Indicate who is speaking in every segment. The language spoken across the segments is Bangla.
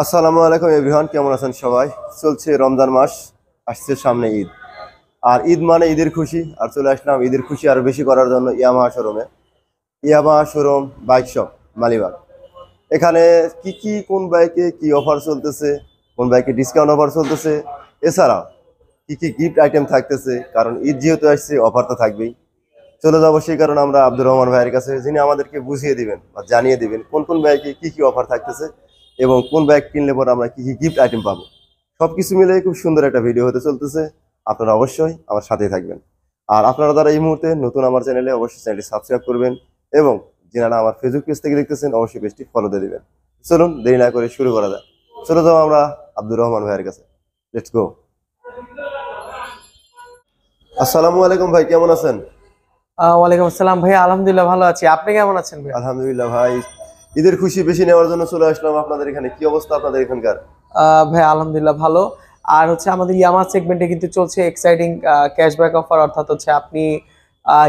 Speaker 1: আসসালামু আলাইকুম এভরিওয়ান, কেমন আছেন সবাই? চলছে রমজান মাস, আসছে সামনে ঈদ। আর ঈদ মানে ঈদের খুশি, আর চলে আসলাম ঈদের খুশি আরো বেশি করার জন্য ইয়ামাহা শোরুমে। Yamaha showroom bike shop Malibagh. এখানে কি কি কোন বাইকে কি অফার চলতেছে, কোন বাইকে ডিসকাউন্ট অফার চলতেছে, এছাড়া কি কি গিফট আইটেম থাকতেছে, কারণ ঈদ যেহেতু আসছে অফার তো থাকবেই। চলে যাবো সেই কারণে আমরা আব্দুর রহমান ভাইয়ের কাছে, যিনি আমাদেরকে বুঝিয়ে দিবেন বা জানিয়ে দিবেন কোন কোন বাইকে কি কি অফার থাকতেছে এবং কোন বাইক কিনলে পরে আমরা কি কি গিফট আইটেম পাবো। সবকিছু মিলে খুব সুন্দর একটা ভিডিও হতে চলতেছে। আপনারা অবশ্যই আমার সাথেই থাকবেন। আর আপনারা যারা এই মুহূর্তে নতুন আমার চ্যানেলে, অবশ্যই চ্যানেলটি সাবস্ক্রাইব করবেন এবং যারা আমার ফেসবুক পেজ থেকে দেখতেছেন অবশ্যই পেজটি ফলো দিয়ে দিবেন। চলুন দেরি না করে শুরু করা যায়। চলে যাবো আমরা আব্দুর রহমান ভাইয়ের কাছে। Let's go. আসসালামু আলাইকুম ভাই, কেমন আছেন?
Speaker 2: ওয়ালাইকুম আসসালাম ভাই, আলহামদুলিল্লাহ ভালো আছি। আপনি কেমন আছেন ভাই?
Speaker 1: আলহামদুলিল্লাহ ভাই, ঈদের খুশি বেশি নেওয়ার জন্য চলে আসলাম আপনাদের এখানে। কি অবস্থা আপনাদের এখানকার?
Speaker 2: ভাই আলহামদুলিল্লাহ ভালো। আর হচ্ছে আমাদের ইয়ামাহা সেগমেন্টে কিন্তু চলছে এক্সাইটিং ক্যাশব্যাক অফার, অর্থাৎ হচ্ছে আপনি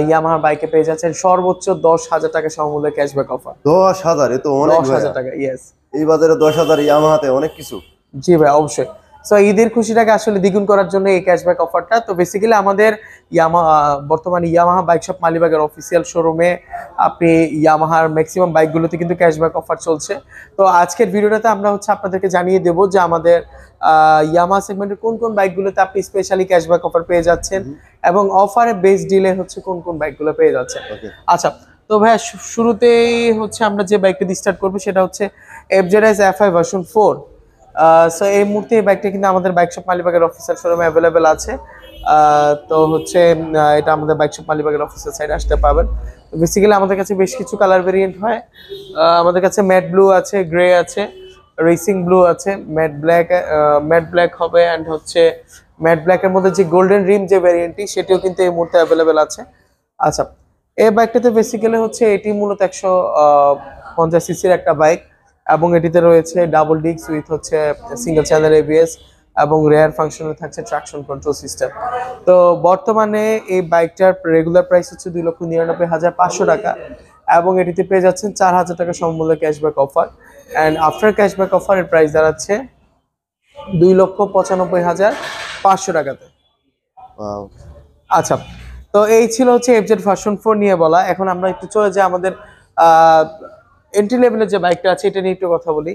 Speaker 2: ইয়ামাহার বাইকে পেয়ে যাচ্ছেন সর্বোচ্চ 10,000 টাকা সমমূল্যের ক্যাশব্যাক অফার।
Speaker 1: 10,000? এ তো অনেক।
Speaker 2: 10,000 টাকা, ইয়েস।
Speaker 1: এই বাজারে 10,000 ইয়ামাহাতে অনেক কিছু।
Speaker 2: জি ভাই, অবশ্যই। সো ঈদের খুশিটাকে আসলে দ্বিগুণ করার জন্য এই ক্যাশব্যাক অফারটা। তো বেসিক্যালি আমাদের বর্তমানে ইয়ামাহা বাইক শপ মালিবাগের অফিসিয়াল শোরুমে আপনি ইয়ামাহার ম্যাক্সিমাম বাইকগুলোতে কিন্তু ক্যাশব্যাক অফার চলছে। তো আজকের ভিডিওটাতে আমরা হচ্ছে আপনাদেরকে জানিয়ে দেবো যে আমাদের ইয়ামাহা সেগমেন্টের কোন কোন বাইকগুলোতে আপনি স্পেশালি ক্যাশব্যাক অফার পেয়ে যাচ্ছেন এবং অফারে বেস্ট ডিলে হচ্ছে কোন কোন বাইকগুলো পেয়ে যাচ্ছেন। আচ্ছা, তো ভাইয়া শুরুতেই হচ্ছে আমরা যে বাইকটা দিয়ে স্টার্ট করবো সেটা হচ্ছে এফজেডএস FI ভার্সন 4। সো এই মুহূর্তে এই বাইকটা কিন্তু আমাদের বাইক শপ মালিবাগের অফিসিয়াল শোরুমে অ্যাভেলেবেল আছে। তো হচ্ছে এটা আমাদের বাইক শপ মালিবাগের অফিসিয়াল সাইডে আসতে পাবেন। তো বেসিক্যালি আমাদের কাছে বেশ কিছু কালার ভেরিয়েন্ট হয়। আমাদের কাছে ম্যাট ব্লু আছে, গ্রে আছে, রেসিং ব্লু আছে, ম্যাট ব্ল্যাক হবে, অ্যান্ড হচ্ছে ম্যাট ব্ল্যাকের মধ্যে যে গোল্ডেন রিম যে ভেরিয়েন্টটি সেটিও কিন্তু এই মুহূর্তে অ্যাভেলেবেল আছে। আচ্ছা, এই বাইকটাতে বেসিক্যালি হচ্ছে এটি মূলত 150 সিসির একটা বাইক এবং এটিতে রয়েছে ডাবল ডিস্ক উইথ হচ্ছে সিঙ্গেল চ্যানেল ABS এবং রেয়ার ফাংশনে থাকছে ট্রাকশন কন্ট্রোল সিস্টেম। তো বর্তমানে এই বাইকটার রেগুলার প্রাইস হচ্ছে 2,99,500 টাকা এবং এটিতে পেয়ে যাচ্ছেন 4,000 টাকা সমমূল্য cashback offer, and after cashback অফারের প্রাইস দাঁড়াচ্ছে 2,95,500 টাকাতে। আচ্ছা, তো এই ছিল হচ্ছে এফজেড ভার্সন 4 নিয়ে বলা। এখন আমরা একটু চলে যাই আমাদের এন্ট্রি লেভেলের যে বাইকটা আছে এটা নিয়ে একটু কথা বলি।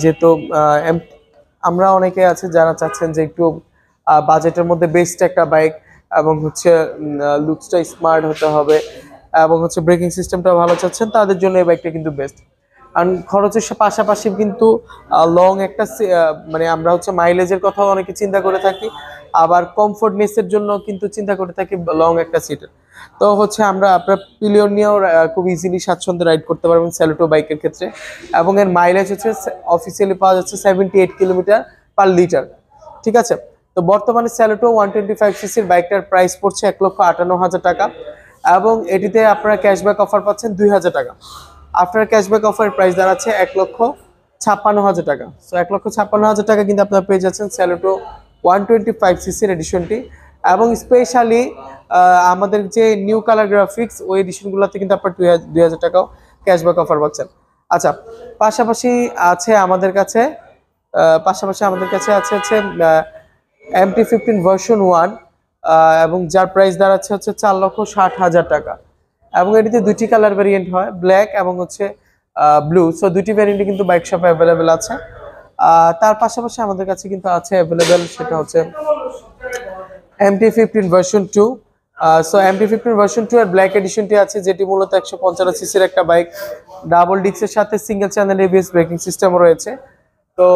Speaker 2: যেহেতু আমরা অনেকে আছে যারা চাচ্ছেন যে একটু বাজেটের মধ্যে বেস্ট একটা বাইক এবং হচ্ছে লুকসটা স্মার্ট হতে হবে এবং হচ্ছে ব্রেকিং সিস্টেমটা ভালো চাচ্ছেন, তাদের জন্য এই বাইকটা কিন্তু বেস্ট। কারণ খরচের পাশাপাশি কিন্তু লং একটা মানে আমরা হচ্ছে মাইলেজের কথাও অনেকে চিন্তা করে থাকি, আবার কমফোর্টনেসের জন্য কিন্তু চিন্তা করে থাকি লং একটা সিটের। তো হচ্ছে আমরা আপনার পিলিয়ন নিয়েও খুব ইজিলি স্বাচ্ছন্দ্যে রাইড করতে পারবেন স্যালুটো বাইকের ক্ষেত্রে, এবং এর মাইলেজ হচ্ছে অফিসিয়ালি পাওয়া যাচ্ছে 78 কিলোমিটার পার লিটার। ঠিক আছে, তো বর্তমানে স্যালুটো 125 সিসির বাইকটার প্রাইস পড়ছে 1,58,000 টাকা এবং এটিতে আপনারা ক্যাশব্যাক অফার পাচ্ছেন 2,000 টাকা। আফটার ক্যাশব্যাক অফার প্রাইস দাঁড়াচ্ছে 1,56,000 টাকা। সো 1,56,000 টাকা কিন্তু আপনারা পেয়ে যাচ্ছেন স্যালুটো 125 সিসির এডিশনটি, এবং স্পেশালি আমাদের যে নিউ কালার গ্রাফিক্স ওই এডিশনগুলোতে কিন্তু আপনার 2,000 টাকাও ক্যাশব্যাক অফার পাচ্ছেন। আচ্ছা, পাশাপাশি আমাদের কাছে আছে হচ্ছে MT-15 ভার্সন 1 এবং যার প্রাইস দাঁড়াচ্ছে হচ্ছে 4,60,000 টাকা এবং এটিতে দুইটি কালার ভেরিয়েন্ট হয়, ব্ল্যাক এবং হচ্ছে ব্লু। সো দুইটি ভেরিয়েন্টই কিন্তু বাইক শপে অ্যাভেলেবেল আছে। তার পাশাপাশি আমাদের কাছে কিন্তু আছে অ্যাভেলেবেল সেটা হচ্ছে MT-15 version 2। So MT-15 version 2 এর ব্ল্যাক এডিশনটি আছে, যেটি মূলত 155 সিসির একটা বাইক, ডাবল ডিস্কের সাথে single channel ABS braking system রয়েছে। তো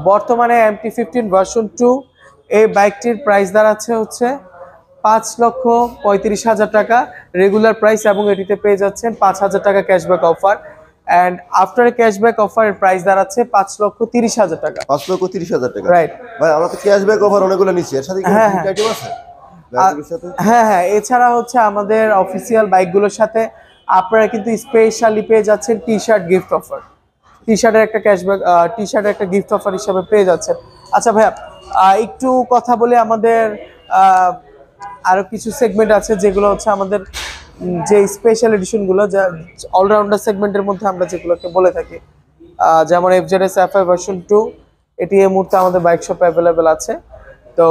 Speaker 2: বর্তমানে MT-15 ভার্সন 2 এই বাইকটির প্রাইস দাঁড়াচ্ছে হচ্ছে 5,35,000 টাকা রেগুলার প্রাইস এবং এটিতে পেয়ে যাচ্ছেন 5,000 টাকা cashback offer, and after cashback অফারের প্রাইস দাঁড়াচ্ছে 5,30,000 টাকা।
Speaker 1: 5,30,000 টাকা?
Speaker 2: রাইট
Speaker 1: ভাই, আমরা তো ক্যাশব্যাক অফার অনেকগুলো নিচ্ছি, এর সাথে কি আইটেম আছে?
Speaker 2: হ্যাঁ, এছাড়া হচ্ছে আমাদের অফিসিয়াল বাইকগুলোর সাথে আপনারা কিন্তু স্পেশালি পেয়ে যাচ্ছেন টি শার্ট গিফট অফার। টি শার্টের একটা গিফট অফার হিসাবে পেয়ে যাচ্ছেন। আচ্ছা ভাইয়া, একটু কথা বলে আমাদের আরো কিছু সেগমেন্ট আছে যেগুলো হচ্ছে আমাদের যে স্পেশাল এডিশনগুলো, যা অলরাউন্ডার সেগমেন্টের মধ্যে আমরা যেগুলোকে বলে থাকি। যেমন FZS FI ভার্সন 2, এটি এই মুহূর্তে আমাদের বাইক শপে অ্যাভেলেবেল আছে। তো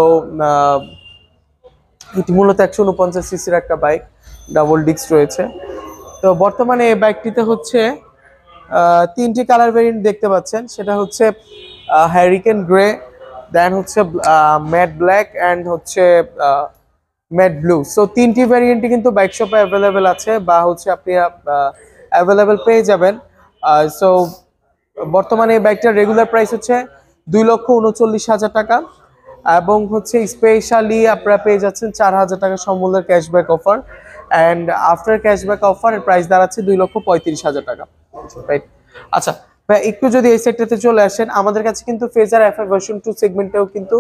Speaker 2: এটি মূলত 149 সিসির একটা বাইক, ডাবল ডিস্ক রয়েছে। তো বর্তমানে এই বাইকটিতে হচ্ছে তিনটি কালার ভেরিয়েন্ট দেখতে পাচ্ছেন, সেটা হচ্ছে হ্যারিকেন গ্রে, দেন হচ্ছে ম্যাট ব্ল্যাক অ্যান্ড হচ্ছে ম্যাট ব্লু। সো তিনটি ভ্যারিয়েন্টই কিন্তু বাইক শপে অ্যাভেলেবেল আছে বা হচ্ছে আপনি অ্যাভেলেবেল পেয়ে যাবেন। সো বর্তমানে এই বাইকটার রেগুলার প্রাইস হচ্ছে 2,39,000 টাকা, এবং হচ্ছে স্পেশালি আপনারা পেয়ে যাচ্ছেন 4,000 টাকা সমমূল্যের cashback offer, and after cashback offer এর প্রাইস দাঁড়াচ্ছে 2,35,000 টাকা, রাইট? আচ্ছা ভাই, একটু যদি এই সেক্টরতে চলে আসেন, আমাদের কাছে কিন্তু ফেজার FI ভার্সন 2 সেগমেন্টেও কিন্তু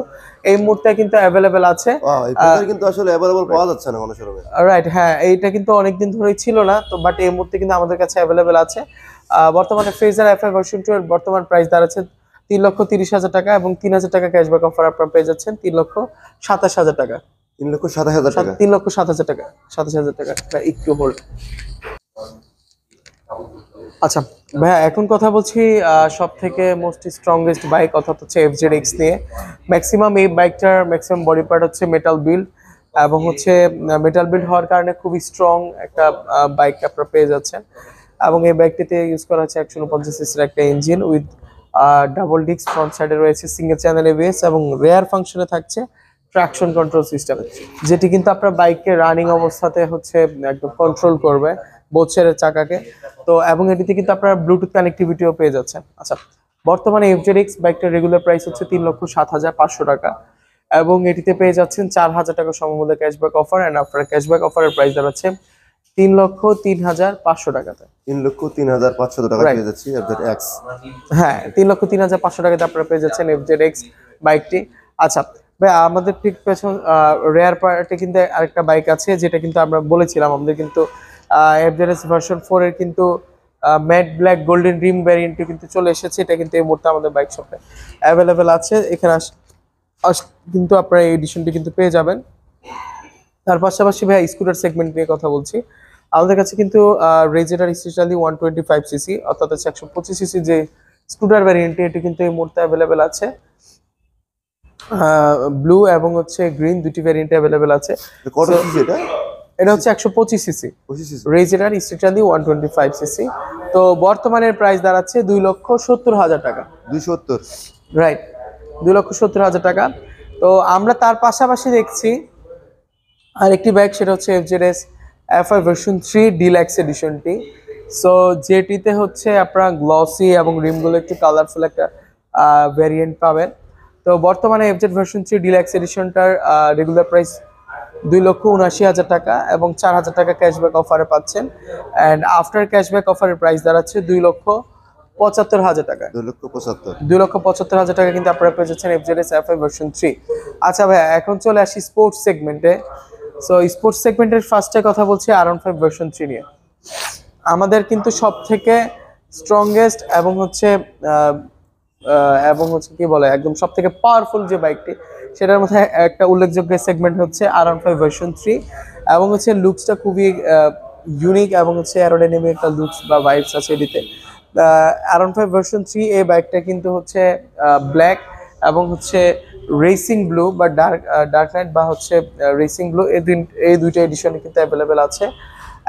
Speaker 2: এই মুহূর্তে কিন্তু অ্যাভেলেবেল আছে।
Speaker 1: এই ফেজার কিন্তু আসলে অ্যাভেলেবল পাওয়া যাচ্ছে না কোনো শোরুমে।
Speaker 2: রাইট, হ্যাঁ, এইটা কিন্তু অনেকদিন ধরেই ছিল না, তো বাট এই মুহূর্তে কিন্তু আমাদের কাছে অ্যাভেলেবেল আছে। বর্তমানে ফেজার FI ভার্সন 2 এর বর্তমান প্রাইস দাঁড়াচ্ছে 3,30,000 টাকা, এবং 3,000 টাকা ক্যাশব্যাক অফার আপনারা পেয়ে যাচ্ছেন 3,27,000 টাকা।
Speaker 1: 3,07,000 টাকা।
Speaker 2: 3,07,000 টাকা, 27,000 টাকা। একটু হোল্ড। আচ্ছা ভাইয়া, এখন কথা বলছি সব থেকে মোস্ট স্ট্রংগেস্ট বাইক, অর্থাৎ হচ্ছে FZX নিয়ে। ম্যাক্সিমাম এই বাইকটার ম্যাক্সিমাম বডি পার্ট হচ্ছে মেটাল বিল্ড, এবং হচ্ছে মেটাল বিল্ড হওয়ার কারণে খুবই স্ট্রং একটা বাইক আপনারা পেয়ে যাচ্ছেন। এবং এই বাইকটিতে ইউজ করা হচ্ছে 149 সিসির একটা engine with double disc, front সাইডে রয়েছে সিঙ্গেল চ্যানেল ABS, এবং রেয়ার ফাংশনে থাকছে ট্রাকশন কন্ট্রোল সিস্টেম, যেটি কিন্তু আপনার বাইককে রানিং অবস্থাতে হচ্ছে একদম কন্ট্রোল করবে বোথ সাইডের চাকাকে। তো এবং এটিতে কিন্তু আপনারা ব্লুটুথ কানেক্টিভিটিও পেয়ে যাচ্ছেন। আচ্ছা, বর্তমানে FZX বাইকটার রেগুলার প্রাইস হচ্ছে 3,07,500 টাকা, এবং এটিতে পেয়ে যাচ্ছেন 4,000 টাকা সমমূল্যে cashback offer, and after cashback অফারের প্রাইস দাঁড়াচ্ছে 3,03,500 টাকাতে।
Speaker 1: 3,03,500 টাকা পেয়ে যাচ্ছি FZX।
Speaker 2: হ্যাঁ, 3,03,500 টাকাতে আপনারা পেয়ে যাচ্ছেন FZX বাইকটি। আচ্ছা ভাই, আমাদের ঠিক পেছন রেয়ার পার্টে কিন্তু আরেকটা বাইক আছে, যেটা কিন্তু আমরা বলেছিলাম আমাদের কিন্তু FZS ভার্সন 4 এর কিন্তু ম্যাট ব্ল্যাক গোল্ডেন রিম ভ্যারিয়েন্টটি কিন্তু চলে এসেছে। এটা কিন্তু এই মুহূর্তে আমাদের বাইক শপে অ্যাভেলেবেল আছে। এখানে কিন্তু আপনারা এই এডিশনটি কিন্তু পেয়ে যাবেন। তার পাশাপাশি ভাই স্কুটার সেগমেন্ট নিয়ে কথা বলছি, আমাদের কাছে কিন্তু রেজেটার স্পেশালি 125 সিসি, অর্থাৎ 125 সিসি যে স্কুটার ভ্যারিয়েন্টটি, এটি কিন্তু এই মুহূর্তে অ্যাভেলেবেল আছে। ব্লু এবং হচ্ছে গ্রিন দুটি ভ্যারিয়েন্ট অ্যাভেলেবেল আছে।
Speaker 1: কত সিসি এটা?
Speaker 2: এটা হচ্ছে 125 সিসি
Speaker 1: 25 সিসি।
Speaker 2: রেজেটার স্পেশালি 125 সিসি। তো বর্তমানের প্রাইস দাঁড়াচ্ছে 2,70,000 টাকা।
Speaker 1: 270,
Speaker 2: রাইট, 2,70,000 টাকা। তো আমরা তার পাশাপাশি দেখছি আরেকটি বাইক, সেটা হচ্ছে FZS FI ভার্সন 3 ডিলাক্স এডিশনটি। সো যেটিতে হচ্ছে আপনারা গ্লসি এবং রিমগুলো একটু কালারফুল একটা ভ্যারিয়েন্ট পাবেন। তো বর্তমানে FZ ভার্সন 3 ডিলাক্স এডিশনটার রেগুলার প্রাইস 2,79,000 টাকা, এবং 4,000 টাকা ক্যাশব্যাক অফারে পাচ্ছেন, অ্যান্ড আফটার ক্যাশব্যাক অফারের প্রাইস দাঁড়াচ্ছে 2,75,000 টাকা।
Speaker 1: 2,75,000।
Speaker 2: 2,75,000 টাকা কিন্তু আপনারা পেয়ে যাচ্ছেন FZS FI ভার্সন 3। আচ্ছা ভাই, এখন চলে আসি স্পোর্টস সেগমেন্টে। সো স্পোর্টস সেগমেন্টের ফার্স্টে কথা বলছি R15 ভার্সন 3 নিয়ে। আমাদের কিন্তু সব থেকে স্ট্রংগেস্ট এবং হচ্ছে কি বলে একদম সব থেকে পাওয়ারফুল যে বাইকটি, সেটার মধ্যে একটা উল্লেখযোগ্য সেগমেন্ট হচ্ছে R15 ভার্সন 3, এবং হচ্ছে লুকসটা খুবই ইউনিক, এবং হচ্ছে অ্যারোডাইনামিক একটা লুকস বা ভাইবস আছে এটিতে। R15 ভার্সন 3 এই বাইকটা কিন্তু হচ্ছে ব্ল্যাক এবং হচ্ছে রেসিং ব্লু বা ডার্ক নাইট বা হচ্ছে রেসিং ব্লু, এই দুইটা এডিশনে কিন্তু অ্যাভেলেবেল আছে।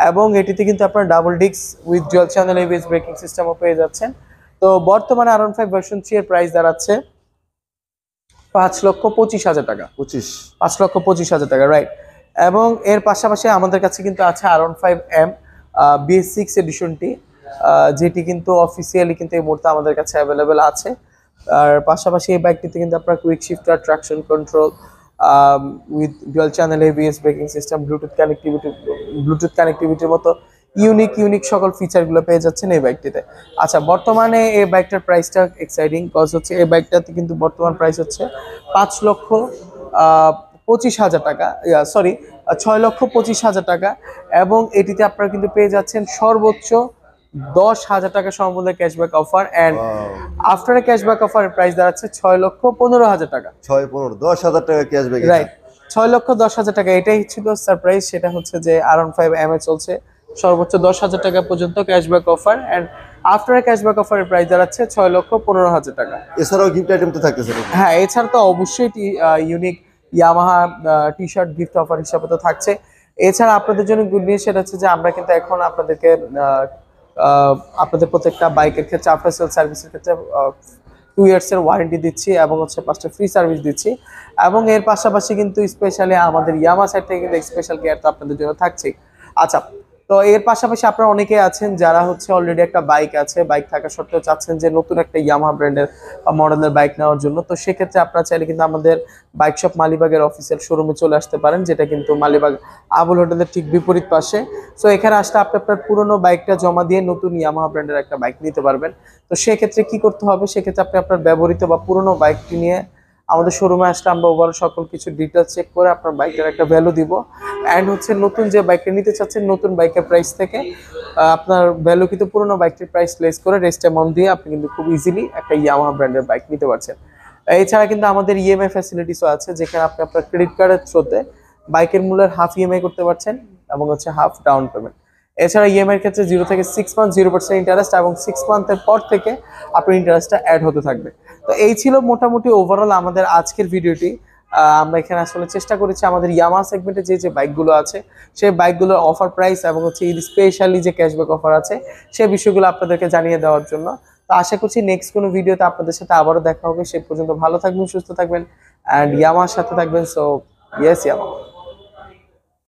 Speaker 2: এবং এটিতে কিন্তু আপনার double disc with dual channel ABS braking সিস্টেমও পেয়ে যাচ্ছেন। তো বর্তমানে R15 ভার্সন 3 এর প্রাইস দাঁড়াচ্ছে 5,25,000 টাকা। 5,25,000 টাকা, রাইট। এবং এর পাশাপাশি আমাদের কাছে কিন্তু আছে R15M BS6 এডিশনটি, যেটি কিন্তু অফিসিয়ালি কিন্তু এই মুহূর্তে আমাদের কাছে অ্যাভেলেবেল আছে। আর পাশাপাশি এই বাইকটিতে কিন্তু আপনার quick shifter, traction control with dual channel ABS braking system, Bluetooth কানেক্টিভিটির মতো ইউনিক সকল ফিচারগুলো পেয়ে যাচ্ছেন এই বাইকটিতে। আচ্ছা, বর্তমানে এই বাইকটার প্রাইসটা এক্সাইটিং, কজ হচ্ছে এই বাইকটাতে কিন্তু বর্তমান প্রাইস হচ্ছে 5,25,000 টাকা, সরি 6,25,000 টাকা, এবং এটিতে আপনারা কিন্তু পেয়ে যাচ্ছেন সর্বোচ্চ 10,000 টাকা সমমূল্যে cashback offer, and after cashback অফারের প্রাইস দাঁড়াচ্ছে 6,15,000 টাকা।
Speaker 1: 6,15,000, 10,000 টাকা ক্যাশব্যাক।
Speaker 2: রাইট, 6,10,000 টাকা। এটাই ছিল সারপ্রাইজ, সেটা হচ্ছে যে R15M এ চলছে সর্বোচ্চ 10,000 টাকা পর্যন্ত cashback offer, and after cashback অফারের প্রাইস দাঁড়াচ্ছে 6,15,000 টাকা।
Speaker 1: এছাড়াও গিফট আইটেম তো থাকতেছে নাকি?
Speaker 2: হ্যাঁ, এছাড়া তো অবশ্যই unique Yamaha T shirt gift offer হিসাবে তো থাকছে। এছাড়া আপনাদের জন্য গুড নিউজ সেটা হচ্ছে যে আমরা কিন্তু এখন আপনাদেরকে আপনাদের প্রত্যেকটা বাইকের ক্ষেত্রে আফটার সেল সার্ভিসের ক্ষেত্রে 2 ইয়ার্স এর ওয়ারেন্টি দিচ্ছি এবং হচ্ছে 5টা ফ্রি সার্ভিস দিচ্ছি। এবং এর পাশাপাশি কিন্তু স্পেশালি আমাদের ইয়ামাহা সাইড থেকে কিন্তু স্পেশাল কেয়ার তো আপনাদের জন্য থাকছেই। আচ্ছা, তো এর পাশাপাশি আপনারা অনেকেই আছেন যারা হচ্ছে অলরেডি একটা বাইক আছে, বাইক থাকা সত্ত্বেও চাচ্ছেন যে নতুন একটা ইয়ামাহা ব্র্যান্ডের মডেলের বাইক নেওয়ার জন্য। তো সেক্ষেত্রে আপনারা চাইলে কিন্তু আমাদের বাইক শপ মালিবাগের অফিসিয়াল শোরুমে চলে আসতে পারেন, যেটা কিন্তু মালিবাগ আবুল হোটেলের ঠিক বিপরীত পাশে। সো এখানে আসলে আপনি আপনার পুরোনো বাইকটা জমা দিয়ে নতুন ইয়ামাহা ব্র্যান্ডের একটা বাইক নিতে পারবেন। তো সেক্ষেত্রে কি করতে হবে, সেক্ষেত্রে আপনি আপনার ব্যবহৃত বা পুরোনো বাইকটি নিয়ে আমাদের শোরুমে আসলে আমরা ওভারঅল সকল কিছু ডিটেলস চেক করে আপনার বাইকের একটা ভ্যালু দিব। অ্যান্ড হচ্ছে নতুন যে বাইকটা নিতে চাচ্ছেন নতুন বাইকের প্রাইস থেকে আপনার ভ্যালু কিন্তু পুরোনো বাইকটির প্রাইস লেস করে রেস্ট অ্যামাউন্ট দিয়ে আপনি কিন্তু খুব ইজিলি একটা ইয়ামাহা ব্র্যান্ডের বাইক নিতে পারছেন। এছাড়া কিন্তু আমাদের ইএমআই ফ্যাসিলিটিসও আছে, যেখানে আপনি আপনার ক্রেডিট কার্ডের থ্রুতে বাইকের মূল্যের হাফ ইএমআই করতে পারছেন এবং হচ্ছে হাফ ডাউন পেমেন্ট। এছাড়া ইএমআই এর ক্ষেত্রে 0 থেকে 6 মান্থ 0% ইন্টারেস্ট এবং 6 মান্থের পর থেকে আপনার ইন্টারেস্টটা অ্যাড হতে থাকবে। তো এই ছিল মোটামুটি ওভারঅল আমাদের আজকের ভিডিওটি। আমরা এখানে আসলে চেষ্টা করেছি আমাদের ইয়ামাহা সেগমেন্টে যে যে বাইকগুলো আছে সেই বাইকগুলোর অফার প্রাইস এবং হচ্ছে ঈদ স্পেশালি যে ক্যাশব্যাক অফার আছে সেই বিষয়গুলো আপনাদেরকে জানিয়ে দেওয়ার জন্য। তো আশা করছি নেক্সট কোনো ভিডিওতে আপনাদের সাথে আবারও দেখা হবে। সে পর্যন্ত ভালো থাকবেন, সুস্থ থাকবেন অ্যান্ড ইয়ামাহার সাথে থাকবেন। So yes Yamaha.